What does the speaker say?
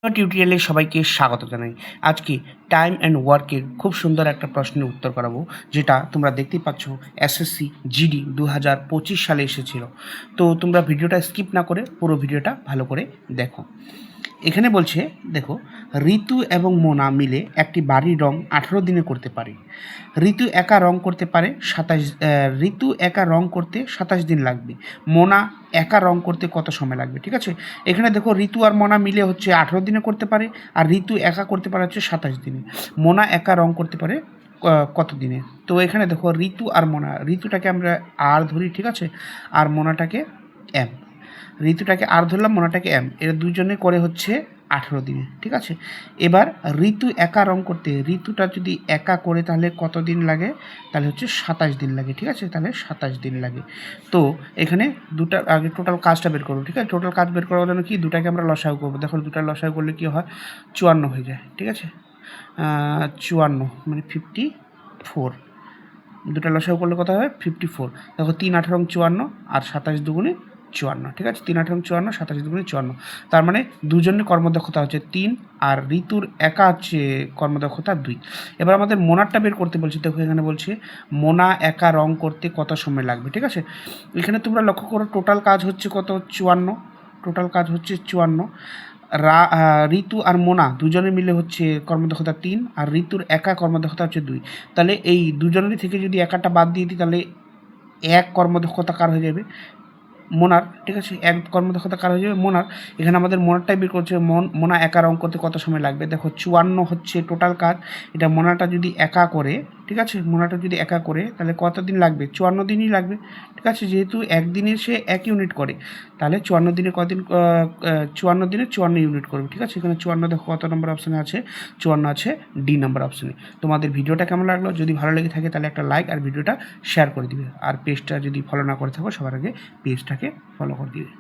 টিউটোরিয়ালে সবাইকে স্বাগত জানাই। আজকে টাইম অ্যান্ড ওয়ার্কের খুব সুন্দর একটা প্রশ্নের উত্তর করাবো, যেটা তোমরা দেখতেই পাচ্ছ এসএসসি জিডি 2025 সালে এসেছিল। তো তোমরা ভিডিওটা স্কিপ না করে পুরো ভিডিওটা ভালো করে দেখো। এখানে বলছে, দেখো, ঋতু এবং মোনা মিলে একটি বাড়ির রং 18 দিনে করতে পারে। ঋতু একা রং করতে পারে ঋতু একা রং করতে 27 দিন লাগবে। মোনা একা রং করতে কত সময় লাগবে? ঠিক আছে, এখানে দেখো ঋতু আর মোনা মিলে হচ্ছে 18 দিনে করতে পারে, আর ঋতু একা করতে পারে হচ্ছে 27 দিনে। মোনা একা রং করতে পারে কত দিনে? তো এখানে দেখো ঋতু আর মোনা, ঋতুটাকে আমরা আর ধরি, ঠিক আছে, আর মোনাটাকে এম। ঋতুটাকে আর ধরলাম, মোনাটাকে এম, এরা দুজনে করে হচ্ছে 18 দিনে। ঠিক আছে, এবার ঋতু একা রং করতে, ঋতুটা যদি একা করে তাহলে কত দিন লাগে? তাহলে হচ্ছে 27 দিন লাগে। ঠিক আছে, তাহলে 27 দিন লাগে। তো এখানে দুটা আগে টোটাল কাজটা বের করবো। ঠিক আছে, টোটাল কাজ বের করার জন্য কি, দুটাকে আমরা লসাগু করবো। দেখো দুটা লসাগু করলে কী হয়? 54 হয়ে যায়। ঠিক আছে, 54 মানে 54। দুটা লসাগু করলে কত হয়? 54। দেখো 3 18 54 আর 27 দুগুণে 54। ঠিক আছে, 3 18 54, 27 দুগুণে 54। তার মানে দুজনের কর্মদক্ষতা হচ্ছে 3, আর ঋতুর একা হচ্ছে কর্মদক্ষতা 2। এবার আমাদের মোনারটা বের করতে বলছে। দেখো এখানে বলছে মোনা একা রং করতে কত সময় লাগবে। ঠিক আছে, এখানে তোমরা লক্ষ্য করো টোটাল কাজ হচ্ছে কত? 54। টোটাল কাজ হচ্ছে 54। ঋতু আর মোনা দুজনে মিলে হচ্ছে কর্মদক্ষতা 3, আর ঋতুর একা কর্মদক্ষতা হচ্ছে 2। তাহলে এই দুজনেরই থেকে যদি একাটা বাদ দিয়ে দিই, তাহলে এক কর্মদক্ষতা কার হয়ে যাবে? মোনার। ঠিক আছে, এক কর্মদক্ষতা কার হয়ে যাবে? মোনার। এখানে আমাদের মোনারটাই বের করছে। মোনা একা রং করতে কত সময় লাগবে? দেখো 54 হচ্ছে টোটাল কাজ। এটা মোনাটা যদি একা করে, ঠিক আছে, মোনাটা যদি একা করে তাহলে কত দিন লাগবে? 54 দিনই লাগবে। ঠিক আছে, যেহেতু একদিনে সে 1 ইউনিট করে, তাহলে 54 দিনে কদিন? 54 দিনে 54 ইউনিট করবে। ঠিক আছে, এখানে 54 দেখো কত নম্বর অপশানে আছে? 54 আছে ডি নাম্বার অপশানে। তোমাদের ভিডিওটা কেমন লাগলো? যদি ভালো লেগে থাকে তাহলে একটা লাইক আর ভিডিওটা শেয়ার করে দিবে। আর পেজটা যদি ফলো না করে থাকো, সবার আগে পেজটাকে ফলো করে দিবে।